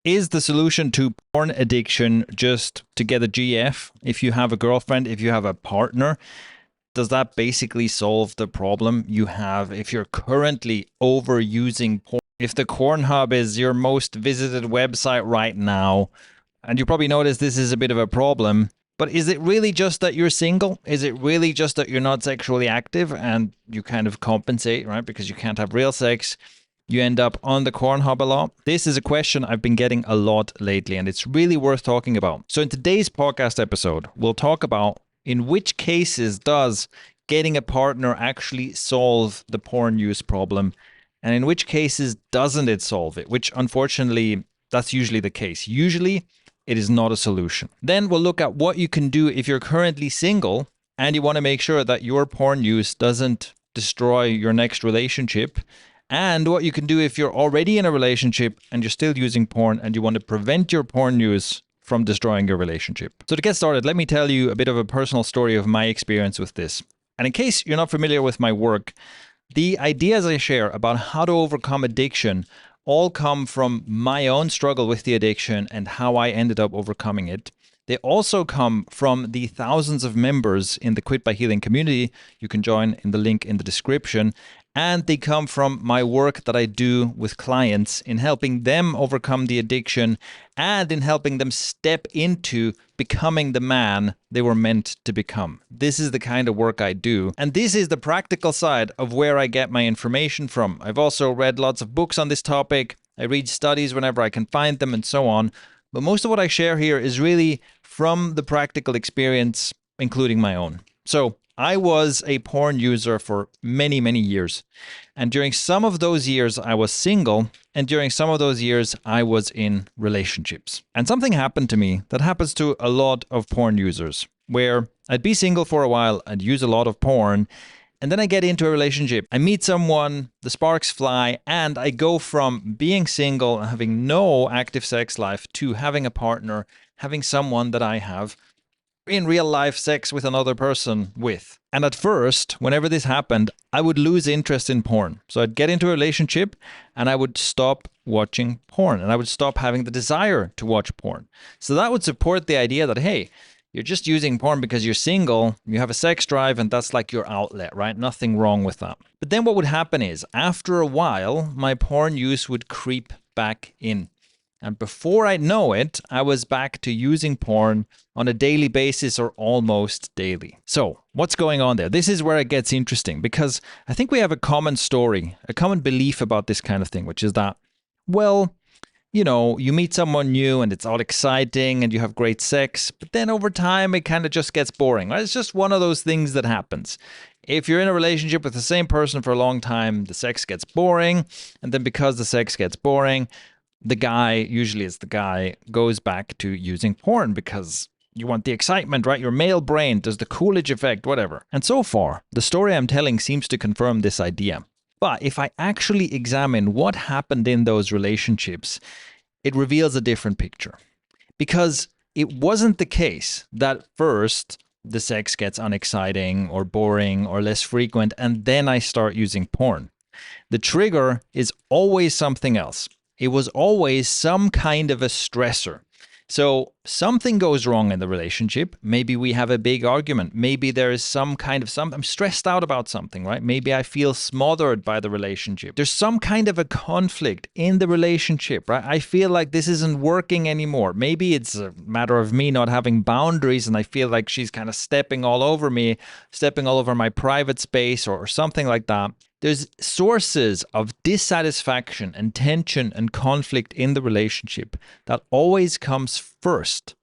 Is the solution to porn addiction just to get a GF? If you have a girlfriend, if you have a partner, does that basically solve the problem you have if you're currently overusing porn? If the Corn Hub is your most visited website right now, and you probably notice this is a bit of a problem, but is it really just that you're single? Is it really just that you're not sexually active and you kind of compensate, right? Because you can't have real sex. You end up on the Corn Hub a lot? This is a question I've been getting a lot lately, and it's really worth talking about. So in today's podcast episode, we'll talk about in which cases does getting a partner actually solve the porn use problem, and in which cases doesn't it solve it, which unfortunately, that's usually the case. Usually, it is not a solution. Then we'll look at what you can do if you're currently single and you want to make sure that your porn use doesn't destroy your next relationship, and what you can do if you're already in a relationship and you're still using porn and you want to prevent your porn use from destroying your relationship. So to get started, let me tell you a bit of a personal story of my experience with this. And in case you're not familiar with my work, the ideas I share about how to overcome addiction all come from my own struggle with the addiction and how I ended up overcoming it. They also come from the thousands of members in the Quit by Healing community. You can join in the link in the description. And they come from my work that I do with clients in helping them overcome the addiction and in helping them step into becoming the man they were meant to become. This is the kind of work I do. And this is the practical side of where I get my information from. I've also read lots of books on this topic. I read studies whenever I can find them and so on. But most of what I share here is really from the practical experience, including my own. So I was a porn user for many, many years. And during some of those years, I was single. And during some of those years, I was in relationships. And something happened to me that happens to a lot of porn users, where I'd be single for a while, I'd use a lot of porn, and then I get into a relationship. I meet someone, the sparks fly, and I go from being single and having no active sex life to having a partner, having someone that I have in real life sex with another person with. And at first, whenever this happened, I would lose interest in porn. So I'd get into a relationship and I would stop watching porn and I would stop having the desire to watch porn. So that would support the idea that, hey, you're just using porn because you're single, you have a sex drive, and that's like your outlet, right? Nothing wrong with that. But then what would happen is, after a while, my porn use would creep back in. And before I know it, I was back to using porn on a daily basis or almost daily. So what's going on there? This is where it gets interesting because I think we have a common story, a common belief about this kind of thing, which is that, well, you know, you meet someone new and it's all exciting and you have great sex, but then over time it kind of just gets boring. Right? It's just one of those things that happens. If you're in a relationship with the same person for a long time, the sex gets boring. And then because the sex gets boring, the guy, usually it's the guy, goes back to using porn because you want the excitement, right? Your male brain does the Coolidge effect, whatever. And so far, the story I'm telling seems to confirm this idea. But if I actually examine what happened in those relationships, it reveals a different picture. Because it wasn't the case that first the sex gets unexciting or boring or less frequent, and then I start using porn. The trigger is always something else. It was always some kind of a stressor. So something goes wrong in the relationship. Maybe we have a big argument. Maybe there is some kind of I'm stressed out about something, right? Maybe I feel smothered by the relationship. There's some kind of a conflict in the relationship, right? I feel like this isn't working anymore. Maybe it's a matter of me not having boundaries and I feel like she's kind of stepping all over me, stepping all over my private space or something like that. There's sources of dissatisfaction and tension and conflict in the relationship that always comes first.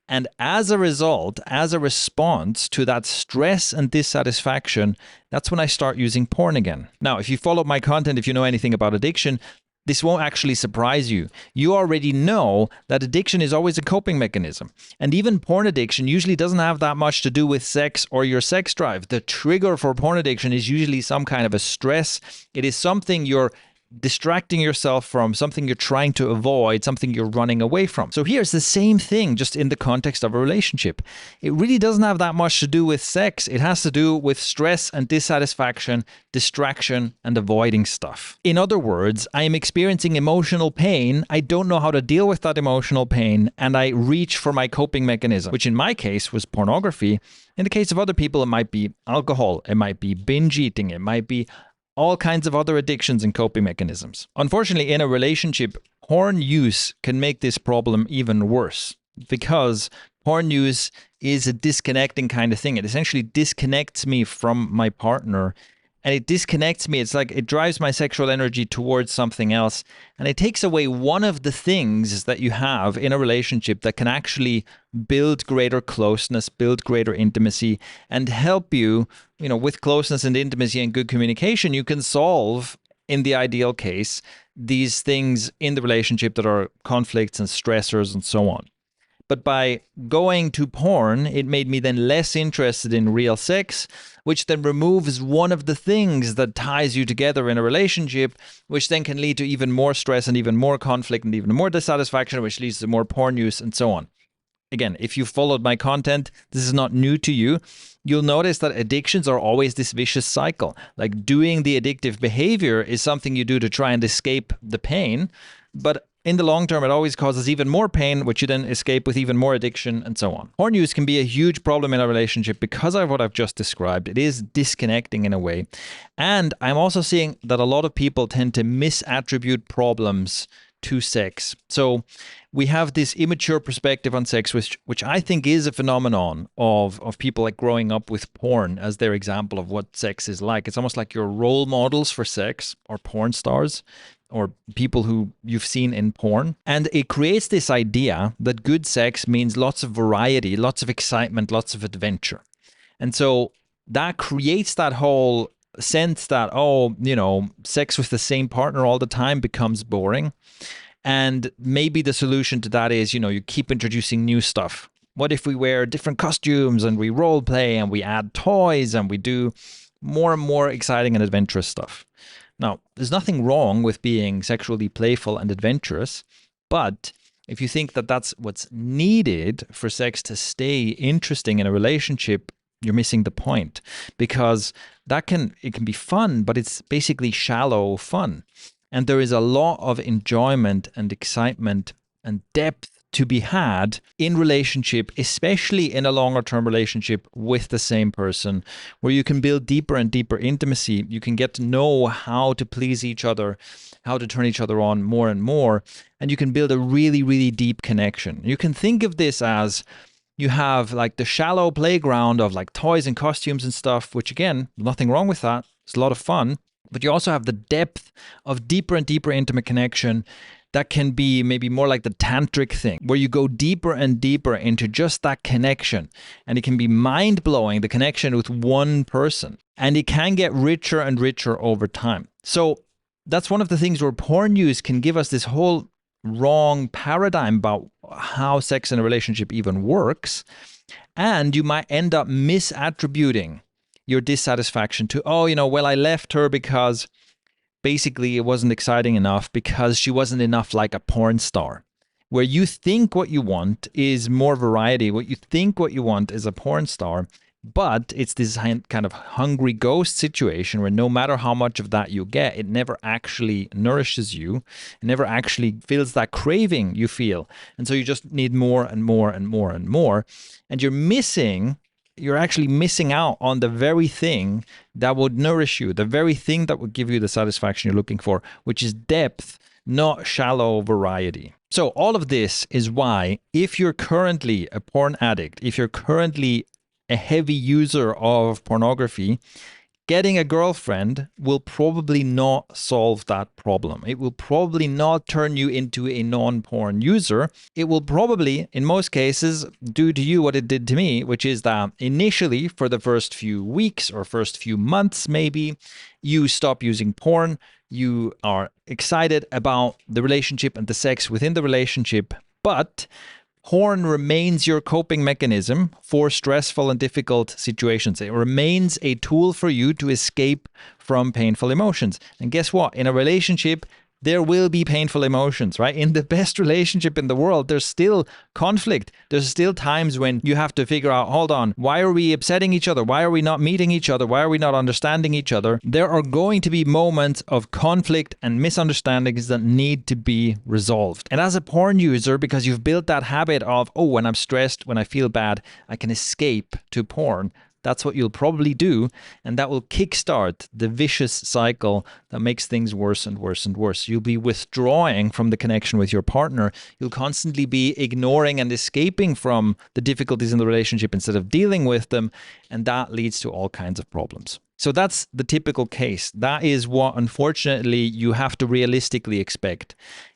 And as a result, as a response to that stress and dissatisfaction, that's when I start using porn again. Now, if you follow my content, if you know anything about addiction, this won't actually surprise you. You already know that addiction is always a coping mechanism. And even porn addiction usually doesn't have that much to do with sex or your sex drive. The trigger for porn addiction is usually some kind of a stress. It is something you're distracting yourself from something you're trying to avoid, something you're running away from. So here's the same thing, just in the context of a relationship. It really doesn't have that much to do with sex. It has to do with stress and dissatisfaction, distraction, and avoiding stuff. In other words, I am experiencing emotional pain. I don't know how to deal with that emotional pain, and I reach for my coping mechanism, which in my case was pornography. In the case of other people, it might be alcohol, it might be binge eating, it might be all kinds of other addictions and coping mechanisms. Unfortunately, in a relationship, porn use can make this problem even worse, because porn use is a disconnecting kind of thing. It essentially disconnects me from my partner, and it disconnects me. It's like it drives my sexual energy towards something else, and it takes away one of the things that you have in a relationship that can actually build greater closeness, build greater intimacy, and help you, with closeness and intimacy and good communication, you can solve, in the ideal case, these things in the relationship that are conflicts and stressors and so on. But by going to porn, it made me then less interested in real sex, which then removes one of the things that ties you together in a relationship, which then can lead to even more stress and even more conflict and even more dissatisfaction, which leads to more porn use and so on. Again, if you followed my content, this is not new to you. You'll notice that addictions are always this vicious cycle. Like, doing the addictive behavior is something you do to try and escape the pain, but in the long term, it always causes even more pain, which you then escape with even more addiction and so on. Porn use can be a huge problem in a relationship because of what I've just described. It is disconnecting in a way. And I'm also seeing that a lot of people tend to misattribute problems to sex. So we have this immature perspective on sex, which I think is a phenomenon of people like growing up with porn as their example of what sex is like. It's almost like your role models for sex or porn stars, or people who you've seen in porn. And it creates this idea that good sex means lots of variety, lots of excitement, lots of adventure. And so that creates that whole sense that, sex with the same partner all the time becomes boring. And maybe the solution to that is, you keep introducing new stuff. What if we wear different costumes and we role play and we add toys and we do more and more exciting and adventurous stuff? Now, there's nothing wrong with being sexually playful and adventurous, but if you think that that's what's needed for sex to stay interesting in a relationship, you're missing the point, because it can be fun, but it's basically shallow fun. And there is a lot of enjoyment and excitement and depth to be had in relationship, especially in a longer term relationship with the same person, where you can build deeper and deeper intimacy. You can get to know how to please each other, how to turn each other on more and more, and you can build a really, really deep connection. You can think of this as you have like the shallow playground of like toys and costumes and stuff, which again, nothing wrong with that. It's a lot of fun. But you also have the depth of deeper and deeper intimate connection that can be maybe more like the tantric thing, where you go deeper and deeper into just that connection. And it can be mind-blowing, the connection with one person. And it can get richer and richer over time. So that's one of the things where porn use can give us this whole wrong paradigm about how sex in a relationship even works. And you might end up misattributing your dissatisfaction to, I left her because basically it wasn't exciting enough, because she wasn't enough like a porn star. Where you think what you want is more variety, what you think what you want is a porn star, but it's this kind of hungry ghost situation where no matter how much of that you get, it never actually nourishes you. It never actually fills that craving you feel. And so you just need more and more and more and more. And you're actually missing out on the very thing that would nourish you, the very thing that would give you the satisfaction you're looking for, which is depth, not shallow variety. So all of this is why, if you're currently a porn addict, if you're currently a heavy user of pornography, getting a girlfriend will probably not solve that problem. It will probably not turn you into a non-porn user. It will probably, in most cases, do to you what it did to me, which is that initially, for the first few weeks or first few months maybe, you stop using porn. You are excited about the relationship and the sex within the relationship. But Porn remains your coping mechanism for stressful and difficult situations. It remains a tool for you to escape from painful emotions. And guess what? In a relationship, there will be painful emotions, right? In the best relationship in the world, there's still conflict. There's still times when you have to figure out, hold on, why are we upsetting each other? Why are we not meeting each other? Why are we not understanding each other? There are going to be moments of conflict and misunderstandings that need to be resolved. And as a porn user, because you've built that habit of, oh, when I'm stressed, when I feel bad, I can escape to porn. That's what you'll probably do, and that will kickstart the vicious cycle that makes things worse and worse and worse. You'll be withdrawing from the connection with your partner. You'll constantly be ignoring and escaping from the difficulties in the relationship instead of dealing with them, and that leads to all kinds of problems. So that's the typical case. That is what, unfortunately, you have to realistically expect.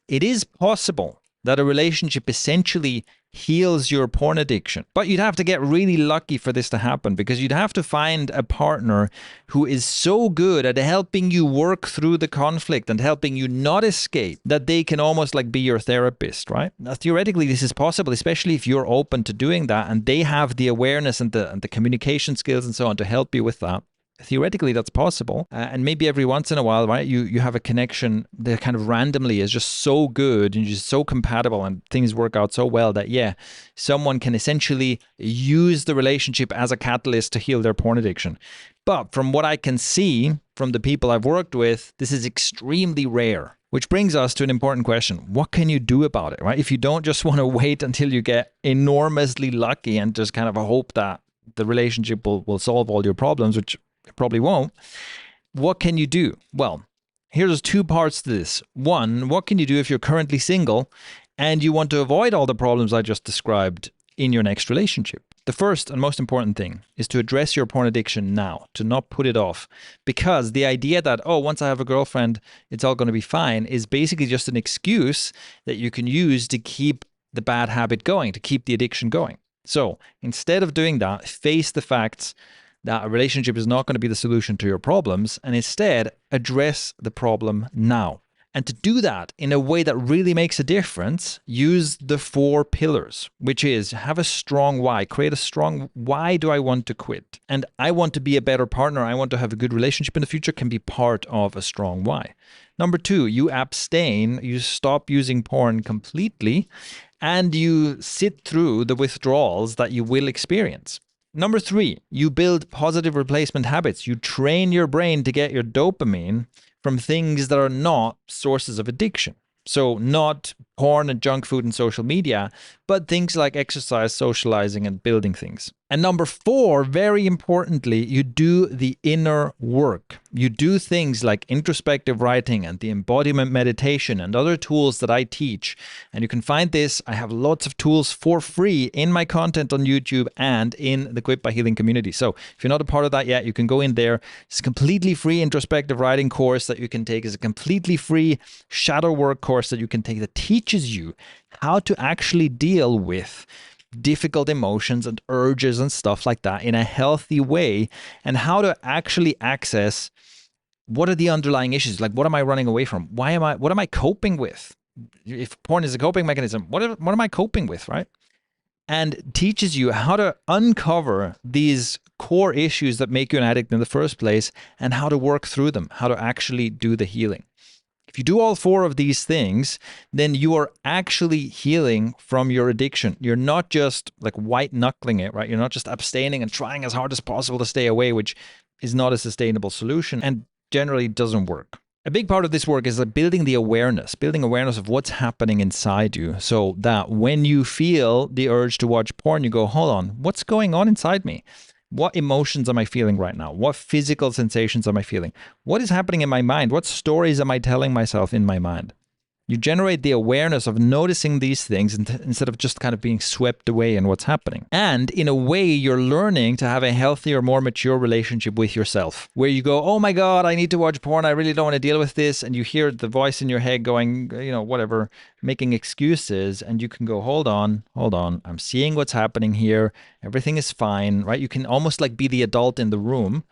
It is possible that a relationship essentially heals your porn addiction. But you'd have to get really lucky for this to happen, because you'd have to find a partner who is so good at helping you work through the conflict and helping you not escape that they can almost like be your therapist, right? Now, theoretically, this is possible, especially if you're open to doing that and they have the awareness and the communication skills and so on to help you with that. Theoretically, that's possible. And maybe every once in a while, right, you have a connection that kind of randomly is just so good and just so compatible and things work out so well that, yeah, someone can essentially use the relationship as a catalyst to heal their porn addiction. But from what I can see from the people I've worked with, this is extremely rare. Which brings us to an important question. What can you do about it, right? If you don't just want to wait until you get enormously lucky and just kind of hope that the relationship will solve all your problems, which it probably won't. What can you do? Well, here's two parts to this. One, what can you do if you're currently single and you want to avoid all the problems I just described in your next relationship? The first and most important thing is to address your porn addiction now, to not put it off. Because the idea that, oh, once I have a girlfriend, it's all going to be fine is basically just an excuse that you can use to keep the bad habit going, to keep the addiction going. So instead of doing that, face the facts that a relationship is not going to be the solution to your problems, and instead address the problem now. And to do that in a way that really makes a difference, use the 4 pillars, which is have a strong why. Create a strong why do I want to quit? And I want to be a better partner. I want to have a good relationship in the future can be part of a strong why. Number 2, you abstain, you stop using porn completely, and you sit through the withdrawals that you will experience. Number 3, you build positive replacement habits. You train your brain to get your dopamine from things that are not sources of addiction. So not porn and junk food and social media, but things like exercise, socializing, and building things. And number 4, very importantly, you do the inner work. You do things like introspective writing and the embodiment meditation and other tools that I teach. And you can find this. I have lots of tools for free in my content on YouTube and in the Quit by Healing community. So if you're not a part of that yet, you can go in there. It's a completely free introspective writing course that you can take. It's a completely free shadow work course that you can take that teaches you how to actually deal with difficult emotions and urges and stuff like that in a healthy way, and how to actually access what are the underlying issues. Like, what am I running away from? What am I coping with? If porn is a coping mechanism, what am I coping with, right? And teaches you how to uncover these core issues that make you an addict in the first place and how to work through them, how to actually do the healing. If you do all 4 of these things, then you are actually healing from your addiction. You're not just like white knuckling it, right? You're not just abstaining and trying as hard as possible to stay away, which is not a sustainable solution and generally doesn't work. A big part of this work is like building awareness of what's happening inside you, so that when you feel the urge to watch porn, you go, hold on, what's going on inside me? What emotions am I feeling right now? What physical sensations am I feeling? What is happening in my mind? What stories am I telling myself in my mind? You generate the awareness of noticing these things instead of just kind of being swept away in what's happening. And in a way, you're learning to have a healthier, more mature relationship with yourself, where you go, oh my God, I need to watch porn. I really don't want to deal with this. And you hear the voice in your head going, whatever, making excuses. And you can go, hold on. I'm seeing what's happening here. Everything is fine, right? You can almost like be the adult in the room,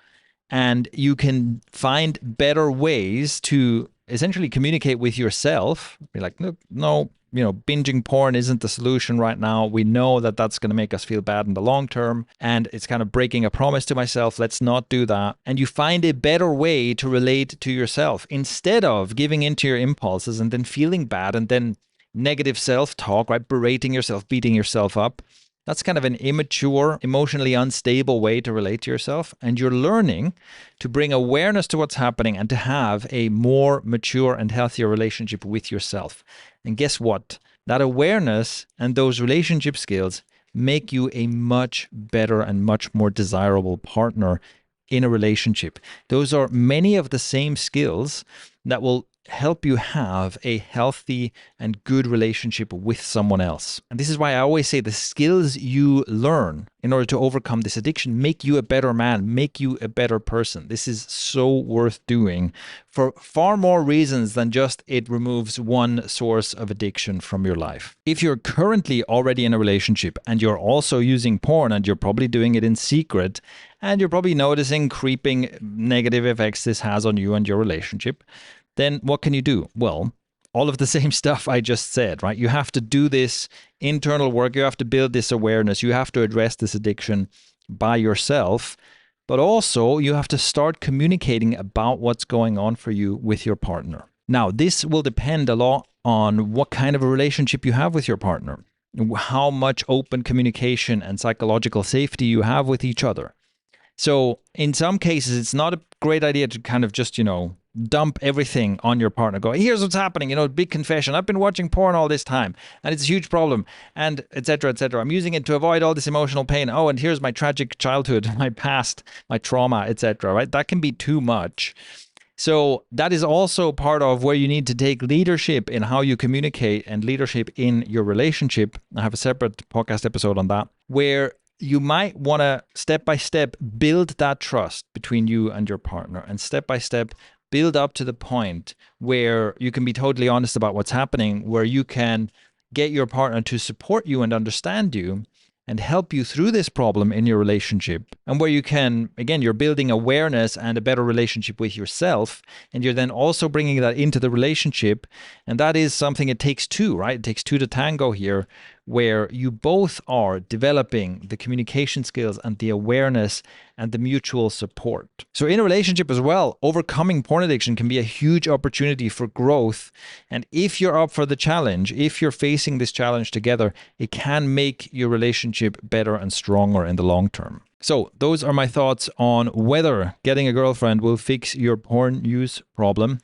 and you can find better ways to essentially communicate with yourself. Be like, no, binging porn isn't the solution right now. We know that that's going to make us feel bad in the long term, and it's kind of breaking a promise to myself. Let's not do that. And you find a better way to relate to yourself instead of giving into your impulses and then feeling bad and then negative self-talk, right? Berating yourself, beating yourself up. That's kind of an immature, emotionally unstable way to relate to yourself. And you're learning to bring awareness to what's happening and to have a more mature and healthier relationship with yourself. And guess what? That awareness and those relationship skills make you a much better and much more desirable partner in a relationship. Those are many of the same skills that will help you have a healthy and good relationship with someone else. And this is why I always say the skills you learn in order to overcome this addiction make you a better man, make you a better person. This is so worth doing for far more reasons than just it removes one source of addiction from your life. If you're currently already in a relationship and you're also using porn and you're probably doing it in secret and you're probably noticing creeping negative effects this has on you and your relationship, then what can you do? Well, all of the same stuff I just said, right? You have to do this internal work. You have to build this awareness. You have to address this addiction by yourself. But also, you have to start communicating about what's going on for you with your partner. Now, this will depend a lot on what kind of a relationship you have with your partner, how much open communication and psychological safety you have with each other. So in some cases, it's not a great idea to kind of just, dump everything on your partner. Go, here's what's happening, big confession. I've been watching porn all this time and it's a huge problem, and etc., etc. I'm using it to avoid all this emotional pain. Oh, and here's my tragic childhood, my past, my trauma, etc., right? That can be too much. So that is also part of where you need to take leadership in how you communicate and leadership in your relationship. I have a separate podcast episode on that, where you might want to step by step build that trust between you and your partner, and step by step build up to the point where you can be totally honest about what's happening, where you can get your partner to support you and understand you and help you through this problem in your relationship, and where you can, again, you're building awareness and a better relationship with yourself, and you're then also bringing that into the relationship. And that is something, it takes two, right? It takes two to tango here, where you both are developing the communication skills and the awareness and the mutual support. So in a relationship as well, overcoming porn addiction can be a huge opportunity for growth. And if you're up for the challenge, if you're facing this challenge together, it can make your relationship better and stronger in the long term. So those are my thoughts on whether getting a girlfriend will fix your porn use problem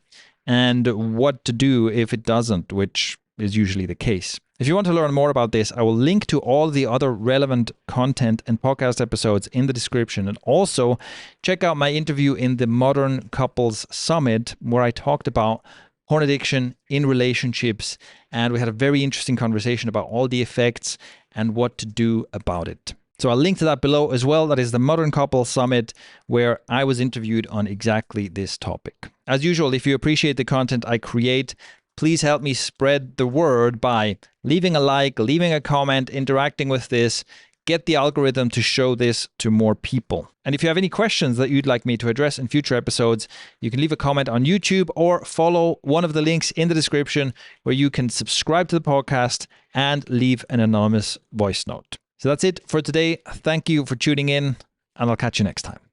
and what to do if it doesn't, which is usually the case. If you want to learn more about this, I will link to all the other relevant content and podcast episodes in the description. And also check out my interview in the Modern Couples Summit, where I talked about porn addiction in relationships. And we had a very interesting conversation about all the effects and what to do about it. So I'll link to that below as well. That is the Modern Couples Summit, where I was interviewed on exactly this topic. As usual, if you appreciate the content I create, please help me spread the word by leaving a like, leaving a comment, interacting with this. Get the algorithm to show this to more people. And if you have any questions that you'd like me to address in future episodes, you can leave a comment on YouTube or follow one of the links in the description, where you can subscribe to the podcast and leave an anonymous voice note. So that's it for today. Thank you for tuning in, and I'll catch you next time.